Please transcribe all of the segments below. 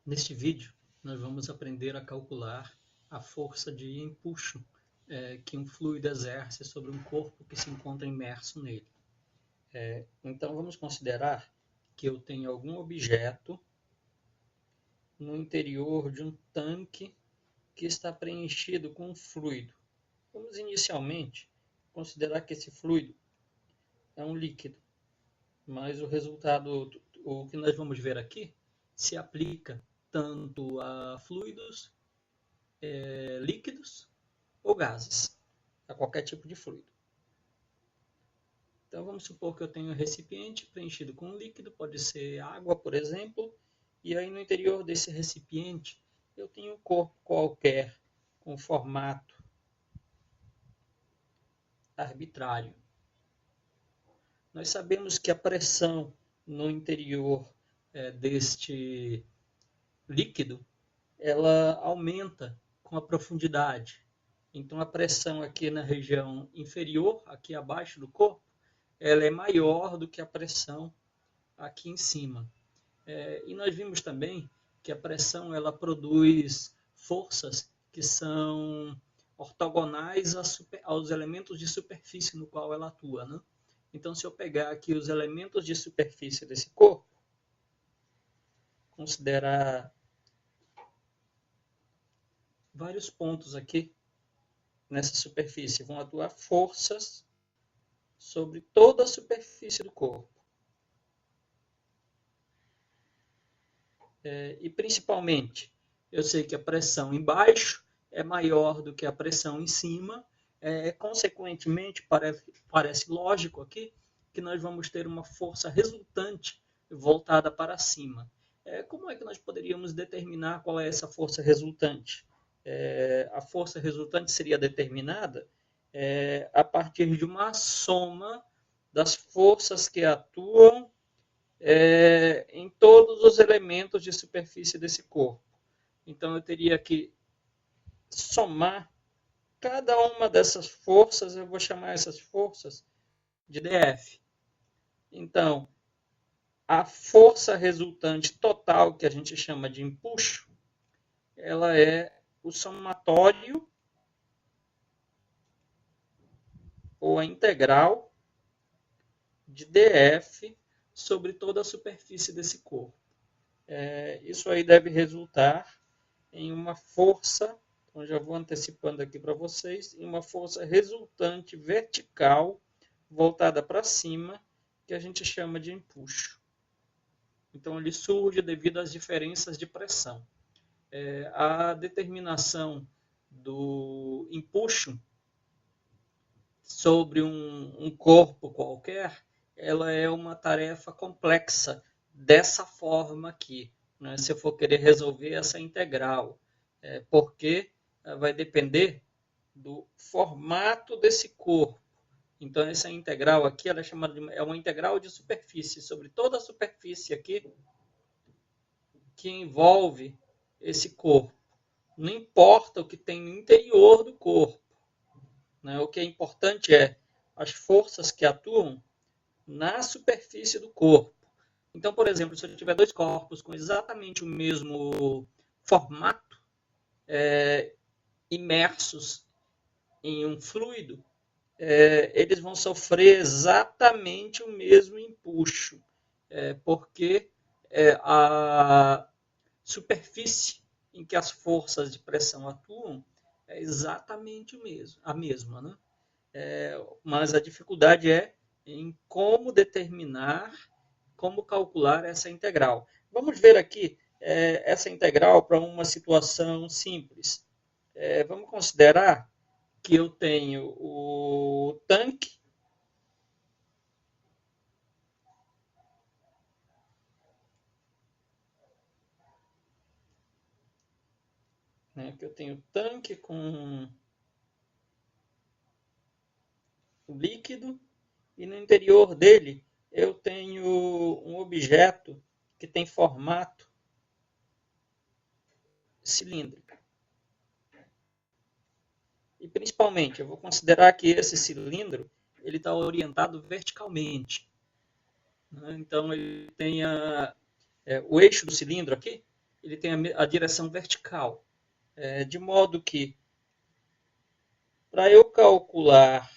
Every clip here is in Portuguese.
Neste vídeo, nós vamos aprender a calcular a força de empuxo que um fluido exerce sobre um corpo que se encontra imerso nele. Então, vamos considerar que eu tenho algum objeto no interior de um tanque que está preenchido com um fluido. Vamos inicialmente considerar que esse fluido é um líquido, mas o que nós vamos ver aqui, se aplica tanto a fluidos líquidos ou gases, a qualquer tipo de fluido. Então vamos supor que eu tenho um recipiente preenchido com um líquido, pode ser água, por exemplo, e aí no interior desse recipiente eu tenho um corpo qualquer com formato arbitrário. Nós sabemos que a pressão no interior deste líquido, ela aumenta com a profundidade. Então a pressão aqui na região inferior, aqui abaixo do corpo, ela é maior do que a pressão aqui em cima. E nós vimos também que a pressão ela produz forças que são ortogonais aos elementos de superfície no qual ela atua, né? Então, se eu pegar aqui os elementos de superfície desse corpo, considerar vários pontos aqui nessa superfície, vão atuar forças sobre toda a superfície do corpo. E principalmente, eu sei que a pressão embaixo é maior do que a pressão em cima, consequentemente, parece lógico aqui, que nós vamos ter uma força resultante voltada para cima. Como é que nós poderíamos determinar qual é essa força resultante? A força resultante seria determinada a partir de uma soma das forças que atuam em todos os elementos de superfície desse corpo. Então, eu teria que somar cada uma dessas forças, eu vou chamar essas forças de DF. Então, a força resultante total, que a gente chama de empuxo, ela é o somatório ou a integral de DF sobre toda a superfície desse corpo. Isso aí deve resultar em uma força, então já vou antecipando aqui para vocês, em uma força resultante vertical voltada para cima, que a gente chama de empuxo. Então, ele surge devido às diferenças de pressão. A determinação do empuxo sobre um corpo qualquer, ela é uma tarefa complexa dessa forma aqui, né? Se eu for querer resolver essa integral, porque vai depender do formato desse corpo. Então, essa integral aqui ela é uma integral de superfície, sobre toda a superfície aqui que envolve esse corpo. Não importa o que tem no interior do corpo, né? O que é importante é as forças que atuam na superfície do corpo. Então, por exemplo, se eu tiver dois corpos com exatamente o mesmo formato, imersos em um fluido, eles vão sofrer exatamente o mesmo empuxo, porque a superfície em que as forças de pressão atuam é exatamente a mesma, né? Mas a dificuldade é em como determinar, como calcular essa integral. Vamos ver aqui essa integral para uma situação simples. Vamos considerar que eu tenho o tanque, né, que eu tenho tanque com líquido e no interior dele eu tenho um objeto que tem formato cilíndrico. E principalmente, eu vou considerar que esse cilindro ele está orientado verticalmente, né? Então, ele tem o eixo do cilindro aqui, ele tem a direção vertical. De modo que, para eu calcular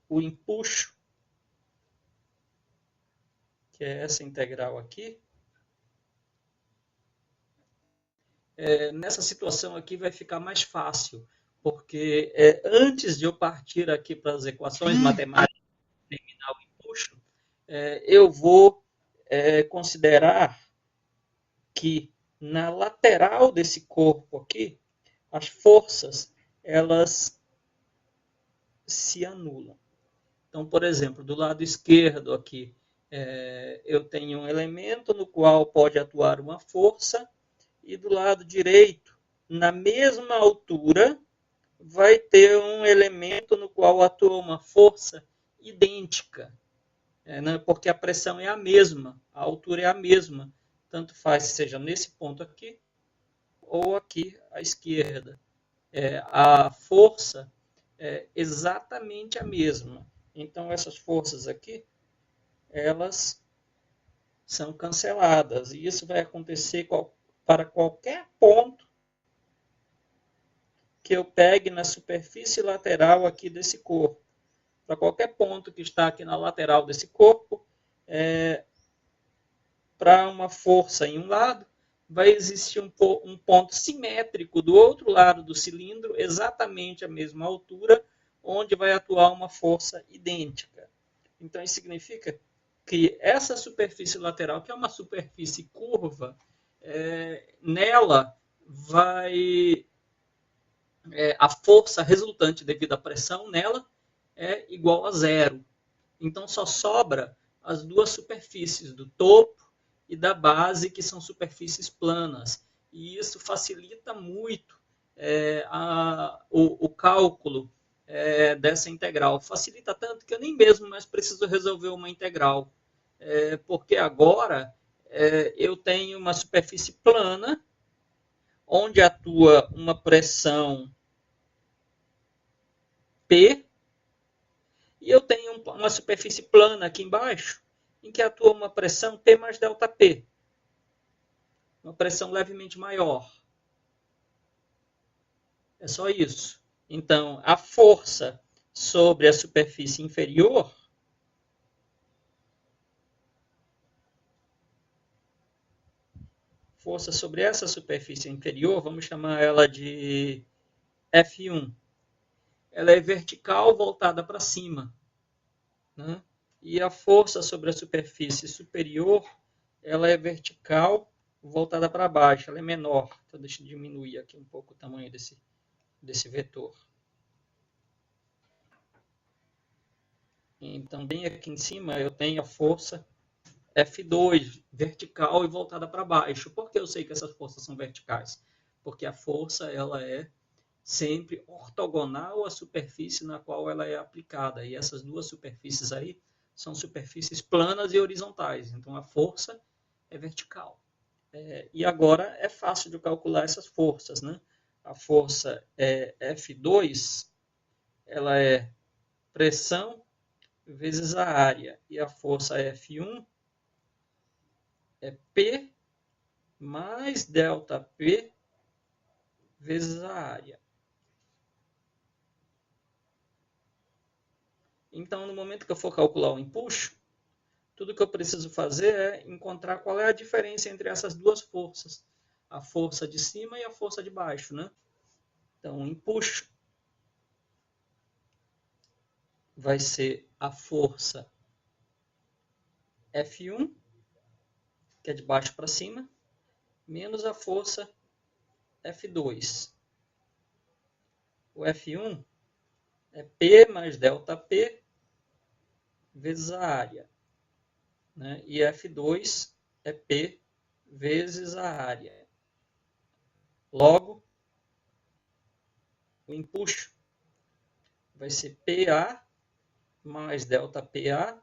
o empuxo, que é essa integral aqui, nessa situação aqui vai ficar mais fácil, porque antes de eu partir aqui para as equações matemáticas e terminar o empuxo, eu vou considerar que na lateral desse corpo aqui, as forças, elas se anulam. Então, por exemplo, do lado esquerdo aqui, eu tenho um elemento no qual pode atuar uma força, e do lado direito, na mesma altura, vai ter um elemento no qual atua uma força idêntica, porque a pressão é a mesma, a altura é a mesma, tanto faz seja nesse ponto aqui, ou aqui à esquerda. A força é exatamente a mesma. Então, essas forças aqui, elas são canceladas. E isso vai acontecer para qualquer ponto que eu pegue na superfície lateral aqui desse corpo. Para qualquer ponto que está aqui na lateral desse corpo, para uma força em um lado, vai existir um ponto simétrico do outro lado do cilindro, exatamente a mesma altura, onde vai atuar uma força idêntica. Então, isso significa que essa superfície lateral, que é uma superfície curva, nela vai... a força resultante devido à pressão nela é igual a zero. Então, só sobra as duas superfícies, do topo e da base, que são superfícies planas. E isso facilita muito o cálculo dessa integral. Facilita tanto que eu nem mesmo mais preciso resolver uma integral. Porque agora eu tenho uma superfície plana, onde atua uma pressão P, e eu tenho uma superfície plana aqui embaixo, em que atua uma pressão P mais ΔP. Uma pressão levemente maior. É só isso. Então, a força sobre a superfície inferior força sobre essa superfície inferior, vamos chamar ela de F1. Ela é vertical voltada para cima, né? E a força sobre a superfície superior, ela é vertical voltada para baixo, ela é menor. Então, deixa eu diminuir aqui um pouco o tamanho desse vetor. Então, bem aqui em cima, eu tenho a força F2, vertical e voltada para baixo. Por que eu sei que essas forças são verticais? Porque a força ela é sempre ortogonal à superfície na qual ela é aplicada. E essas duas superfícies aí são superfícies planas e horizontais. Então, a força é vertical. E agora é fácil de calcular essas forças, né? A força F2, ela é pressão vezes a área. E a força F1 é P mais ΔP vezes a área. Então, no momento que eu for calcular o empuxo, tudo que eu preciso fazer é encontrar qual é a diferença entre essas duas forças. A força de cima e a força de baixo, né? Então, o empuxo vai ser a força F1, que é de baixo para cima, menos a força F2. O F1 é P mais ΔP vezes a área, né? E F2 é P vezes a área. Logo, o empuxo vai ser PA mais ΔPA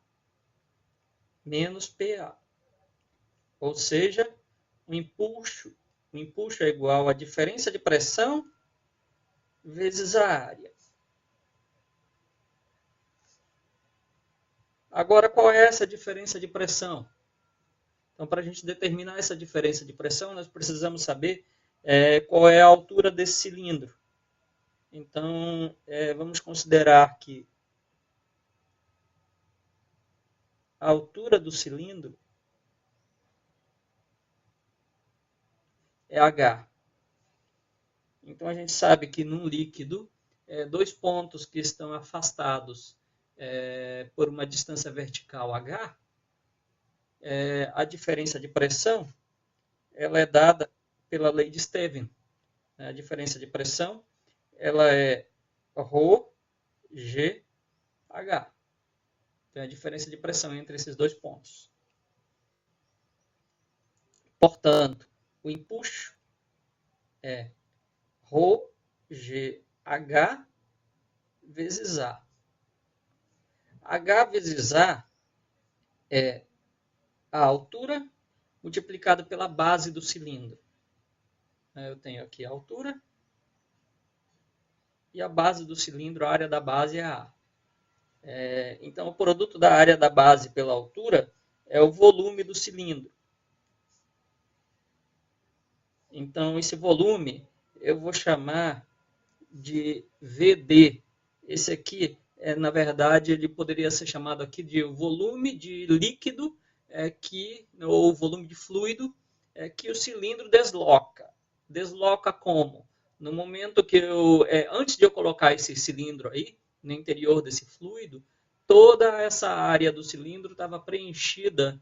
menos PA. Ou seja, o empuxo é igual a diferença de pressão vezes a área. Agora, qual é essa diferença de pressão? Então, para a gente determinar essa diferença de pressão, nós precisamos saber qual é a altura desse cilindro. Então, vamos considerar que a altura do cilindro é H. Então, a gente sabe que num líquido, dois pontos que estão afastados por uma distância vertical H, a diferença de pressão ela é dada pela lei de Stevens. A diferença de pressão ela é ρ, G, H. Então, a diferença de pressão entre esses dois pontos. Portanto, o empuxo é ρ, G, H vezes A. H vezes A é a altura multiplicada pela base do cilindro. Eu tenho aqui a altura e a base do cilindro, a área da base é A. Então, o produto da área da base pela altura é o volume do cilindro. Então, esse volume eu vou chamar de VD. Esse aqui, na verdade, ele poderia ser chamado aqui de volume de líquido, ou volume de fluido, que o cilindro desloca. Desloca como? No momento que antes de eu colocar esse cilindro aí, no interior desse fluido, toda essa área do cilindro estava preenchida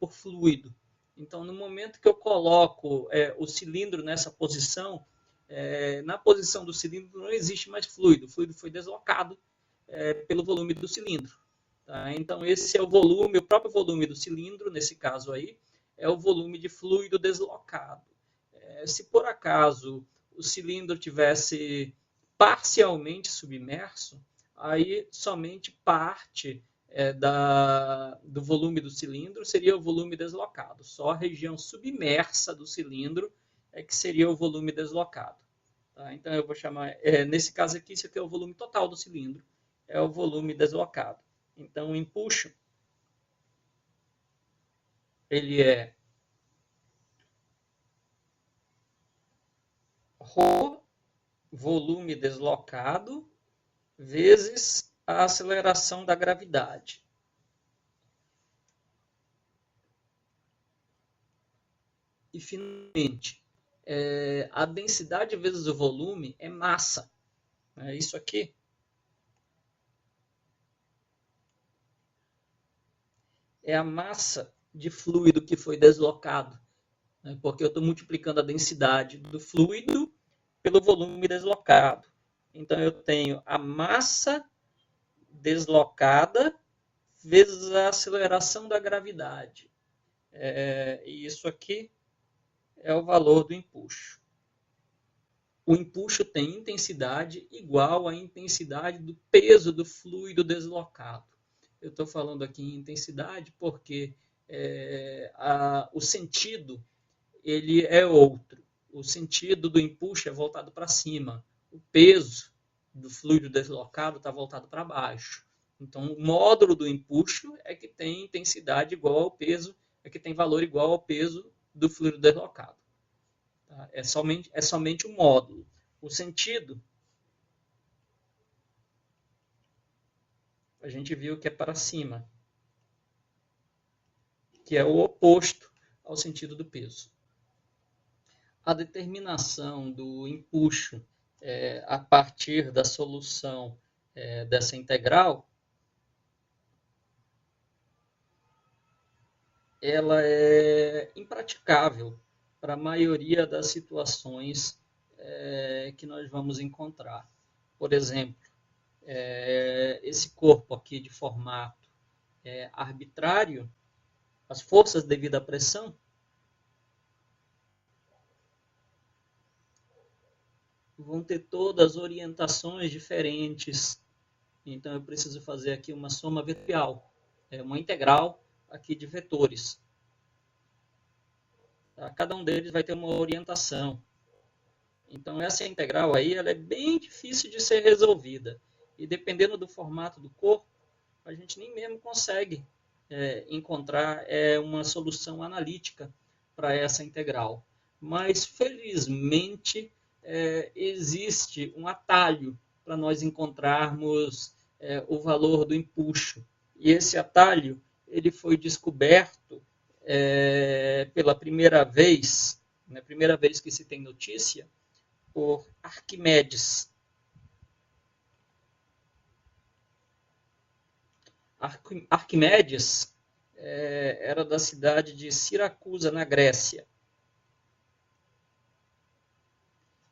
por fluido. Então, no momento que eu coloco o cilindro nessa posição, na posição do cilindro não existe mais fluido. O fluido foi deslocado pelo volume do cilindro. Tá? Então, esse é o volume, o próprio volume do cilindro, nesse caso aí, é o volume de fluido deslocado. Se por acaso o cilindro tivesse parcialmente submerso, aí somente parte do volume do cilindro seria o volume deslocado. Só a região submersa do cilindro que seria o volume deslocado. Tá? Então, eu vou chamar, nesse caso aqui, isso aqui é o volume total do cilindro, é o volume deslocado. Então, o empuxo, ele é ρ, volume deslocado, vezes a aceleração da gravidade. E, finalmente, a densidade vezes o volume é massa. Isso aqui é a massa de fluido que foi deslocado, porque eu estou multiplicando a densidade do fluido pelo volume deslocado. Então, eu tenho a massa deslocada vezes a aceleração da gravidade. E isso aqui é o valor do empuxo. O empuxo tem intensidade igual à intensidade do peso do fluido deslocado. Eu estou falando aqui em intensidade porque o sentido ele é outro. O sentido do empuxo é voltado para cima. O peso do fluido deslocado está voltado para baixo. Então, o módulo do empuxo é que tem intensidade igual ao peso, é que tem valor igual ao peso do fluido deslocado. Tá? É somente o módulo. O sentido, a gente viu que é para cima, que é o oposto ao sentido do peso. A determinação do empuxo a partir da solução dessa integral, ela é impraticável para a maioria das situações que nós vamos encontrar. Por exemplo, esse corpo aqui de formato arbitrário, as forças devido à pressão, vão ter todas orientações diferentes. Então, eu preciso fazer aqui uma soma vetorial, uma integral aqui de vetores. Tá? Cada um deles vai ter uma orientação. Então, essa integral aí, ela é bem difícil de ser resolvida. E dependendo do formato do corpo, a gente nem mesmo consegue encontrar uma solução analítica para essa integral. Mas, felizmente, existe um atalho para nós encontrarmos o valor do empuxo. E esse atalho ele foi descoberto pela primeira vez, na primeira vez que se tem notícia, por Arquimedes. Arquimedes era da cidade de Siracusa, na Grécia.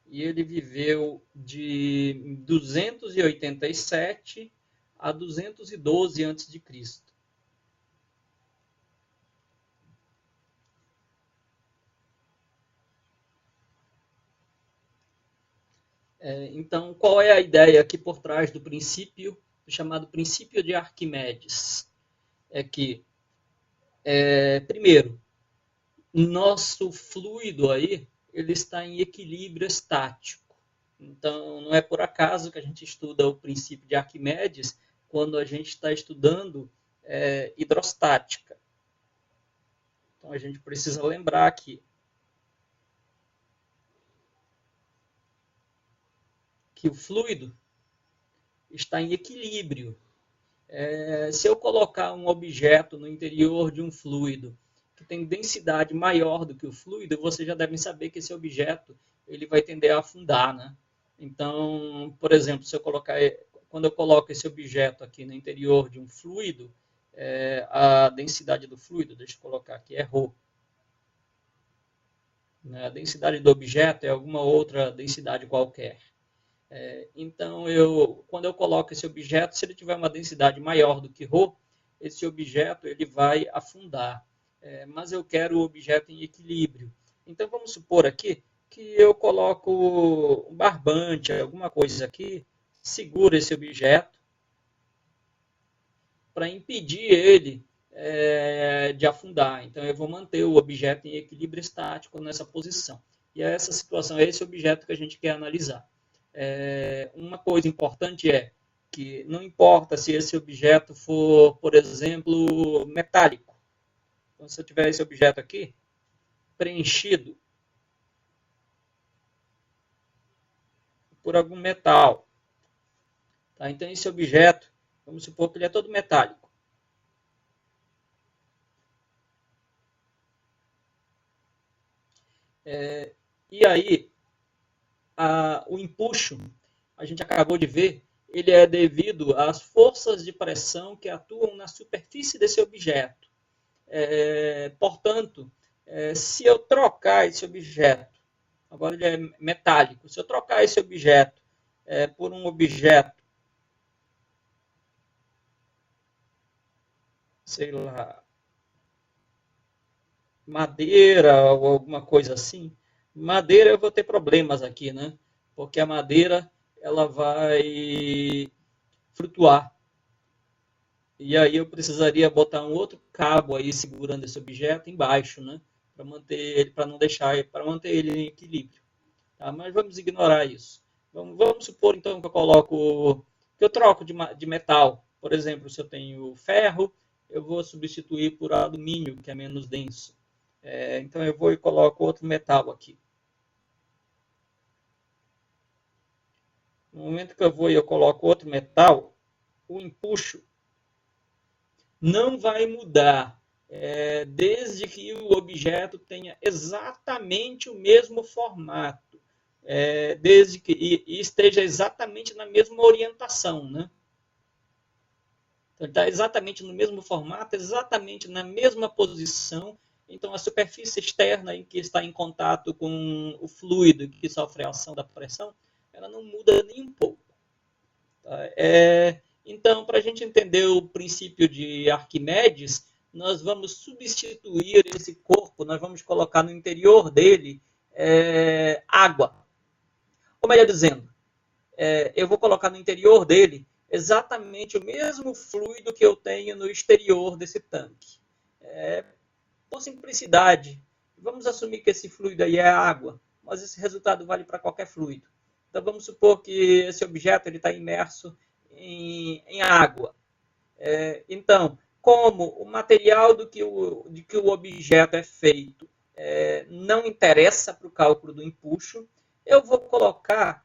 E ele viveu de 287 a 212 a.C. Então, qual é a ideia aqui por trás do princípio, chamado princípio de Arquimedes? É que, primeiro, nosso fluido aí, ele está em equilíbrio estático. Então, não é por acaso que a gente estuda o princípio de Arquimedes quando a gente está estudando hidrostática. Então, a gente precisa lembrar que o fluido está em equilíbrio. Se eu colocar um objeto no interior de um fluido que tem densidade maior do que o fluido, vocês já devem saber que esse objeto ele vai tender a afundar, né? Então, por exemplo, quando eu coloco esse objeto aqui no interior de um fluido, a densidade do fluido, deixa eu colocar aqui, é ρ. A densidade do objeto é alguma outra densidade qualquer. Então, quando eu coloco esse objeto, se ele tiver uma densidade maior do que ρ, esse objeto ele vai afundar. Mas eu quero o objeto em equilíbrio. Então, vamos supor aqui que eu coloco um barbante, alguma coisa aqui, segura esse objeto para impedir ele de afundar. Então, eu vou manter o objeto em equilíbrio estático nessa posição. E essa situação é esse objeto que a gente quer analisar. Uma coisa importante é que não importa se esse objeto for, por exemplo, metálico. Então, se eu tiver esse objeto aqui, preenchido por algum metal. Tá? Então, esse objeto, vamos supor que ele é todo metálico. E aí, o empuxo, a gente acabou de ver, ele é devido às forças de pressão que atuam na superfície desse objeto. Portanto, se eu trocar esse objeto, agora ele é metálico, se eu trocar esse objeto por um objeto, sei lá, madeira ou alguma coisa assim, madeira eu vou ter problemas aqui, né? Porque a madeira ela vai flutuar. E aí eu precisaria botar um outro cabo aí segurando esse objeto embaixo, né? Para manter ele, para não deixar, para manter ele em equilíbrio. Tá? Mas vamos ignorar isso. Vamos supor então que eu troco de metal. Por exemplo, se eu tenho ferro, eu vou substituir por alumínio, que é menos denso. Então eu vou e coloco outro metal aqui. No momento que eu vou e eu coloco outro metal, o empuxo não vai mudar, desde que o objeto tenha exatamente o mesmo formato, desde que e esteja exatamente na mesma orientação, né? Então, está exatamente no mesmo formato, exatamente na mesma posição. Então, a superfície externa em que está em contato com o fluido que sofre a ação da pressão, ela não muda nem um pouco. Tá? Então, para a gente entender o princípio de Arquimedes, nós vamos substituir esse corpo, nós vamos colocar no interior dele água. Ou melhor dizendo, eu vou colocar no interior dele exatamente o mesmo fluido que eu tenho no exterior desse tanque. Por simplicidade, vamos assumir que esse fluido aí é água, mas esse resultado vale para qualquer fluido. Então vamos supor que esse objeto está imerso em água. Então, como o material de que o objeto é feito não interessa para o cálculo do empuxo, eu vou colocar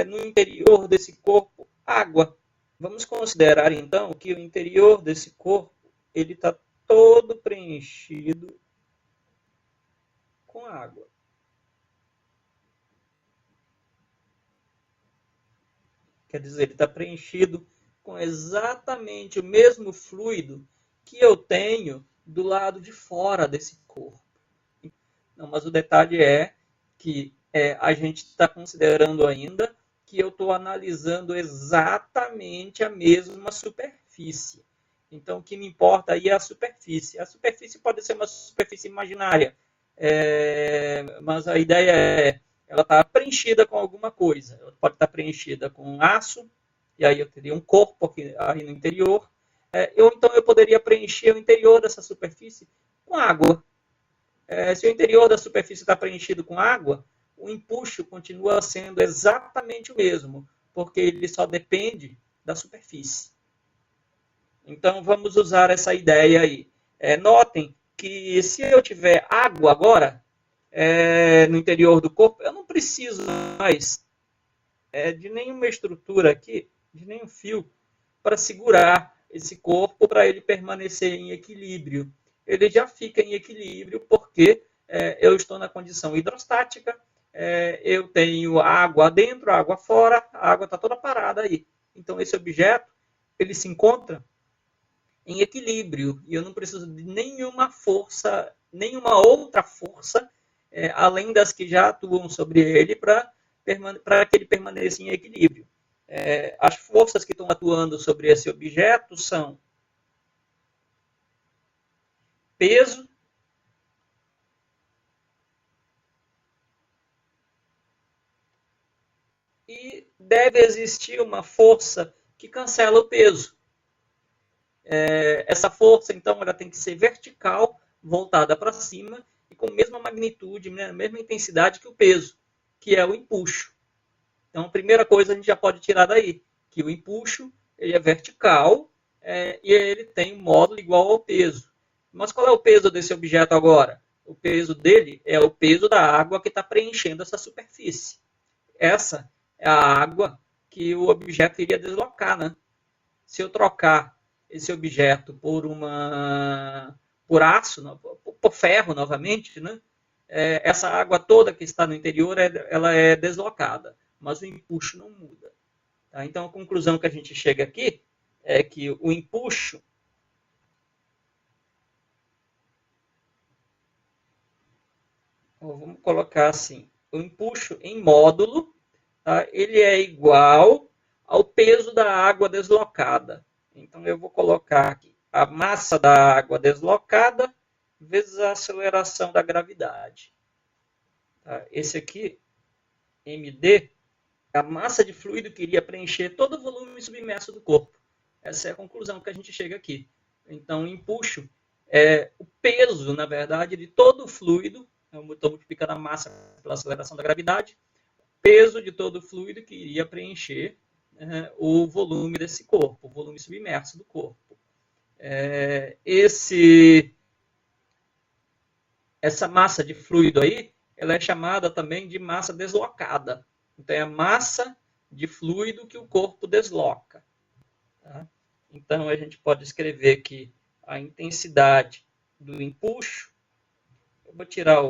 no interior desse corpo água. Vamos considerar então que o interior desse corpo ele está todo preenchido com água. Quer dizer, ele está preenchido com exatamente o mesmo fluido que eu tenho do lado de fora desse corpo. Não, mas o detalhe é que a gente está considerando ainda que eu estou analisando exatamente a mesma superfície. Então, o que me importa aí é a superfície. A superfície pode ser uma superfície imaginária, mas a ideia é ela está preenchida com alguma coisa. Ela pode estar preenchida com aço, e aí eu teria um corpo aqui, aí no interior. Então eu poderia preencher o interior dessa superfície com água. Se o interior da superfície está preenchido com água, o empuxo continua sendo exatamente o mesmo, porque ele só depende da superfície. Então vamos usar essa ideia aí. Notem que se eu tiver água agora, no interior do corpo, eu não preciso mais de nenhuma estrutura aqui, de nenhum fio, para segurar esse corpo, para ele permanecer em equilíbrio. Ele já fica em equilíbrio porque eu estou na condição hidrostática, eu tenho água dentro, água fora, a água está toda parada aí. Então esse objeto, ele se encontra em equilíbrio, e eu não preciso de nenhuma força, nenhuma outra força, além das que já atuam sobre ele, para que ele permaneça em equilíbrio. As forças que estão atuando sobre esse objeto são peso, e deve existir uma força que cancela o peso. Essa força, então, ela tem que ser vertical, voltada para cima, e com a mesma magnitude, né, a mesma intensidade que o peso, que é o empuxo. Então, a primeira coisa a gente já pode tirar daí, que o empuxo ele é vertical e ele tem um módulo igual ao peso. Mas qual é o peso desse objeto agora? O peso dele é o peso da água que está preenchendo essa superfície. Essa é a água que o objeto iria deslocar, né? Se eu trocar esse objeto por aço, por ferro novamente, né? Essa água toda que está no interior, ela é deslocada, mas o empuxo não muda. Tá? Então, a conclusão que a gente chega aqui é que o empuxo vamos colocar assim, o empuxo em módulo, tá? Ele é igual ao peso da água deslocada. Então, eu vou colocar aqui a massa da água deslocada vezes a aceleração da gravidade. Tá? Esse aqui, md, é a massa de fluido que iria preencher todo o volume submerso do corpo. Essa é a conclusão que a gente chega aqui. Então, o empuxo é o peso, na verdade, de todo o fluido. Eu estou multiplicando a massa pela aceleração da gravidade. Peso de todo o fluido que iria preencher o volume desse corpo, o volume submerso do corpo. Essa massa de fluido aí, ela é chamada também de massa deslocada. Então, é a massa de fluido que o corpo desloca. Tá? Então, a gente pode escrever que a intensidade do empuxo, eu vou tirar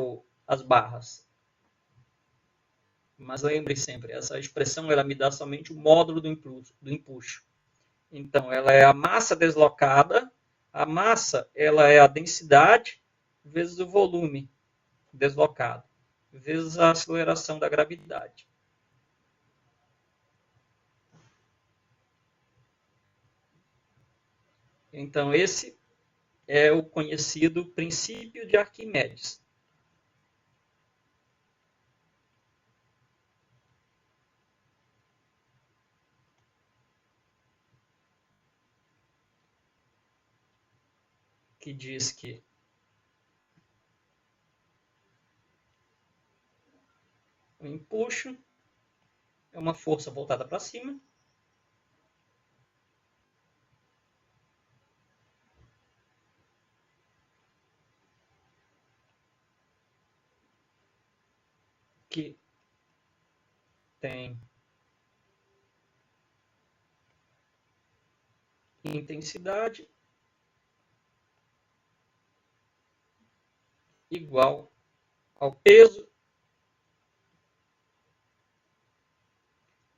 as barras, mas lembre sempre, essa expressão ela me dá somente o módulo do empuxo. Então, ela é a massa deslocada, a massa ela é a densidade vezes o volume deslocado, vezes a aceleração da gravidade. Então, esse é o conhecido princípio de Arquimedes. Que diz que o empuxo é uma força voltada para cima que tem intensidade igual ao peso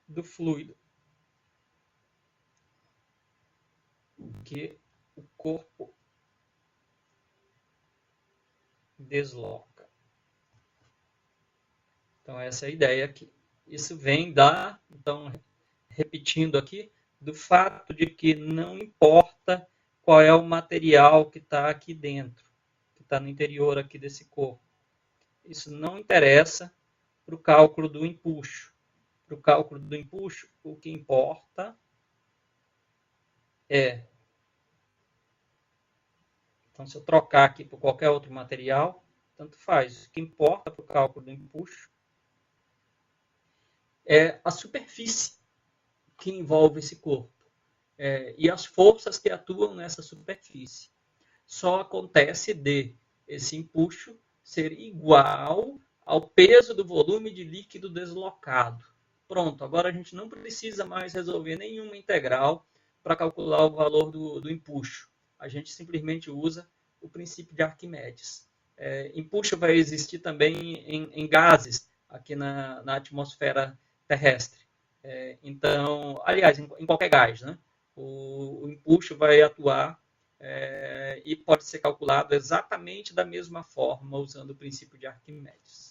do fluido que o corpo desloca. Então, essa é a ideia aqui. Isso vem então, repetindo aqui, do fato de que não importa qual é o material que está aqui dentro, que está no interior aqui desse corpo. Isso não interessa para o cálculo do empuxo. Para o cálculo do empuxo, o que importa é... Então, se eu trocar aqui por qualquer outro material, tanto faz. O que importa para o cálculo do empuxo é a superfície que envolve esse corpo e as forças que atuam nessa superfície. Só acontece de esse empuxo ser igual ao peso do volume de líquido deslocado. Pronto, agora a gente não precisa mais resolver nenhuma integral para calcular o valor do empuxo. A gente simplesmente usa o princípio de Arquimedes. Empuxo vai existir também em gases aqui na atmosfera terrestre. Então, aliás, em qualquer gás, né? O empuxo vai atuar e pode ser calculado exatamente da mesma forma, usando o princípio de Arquimedes.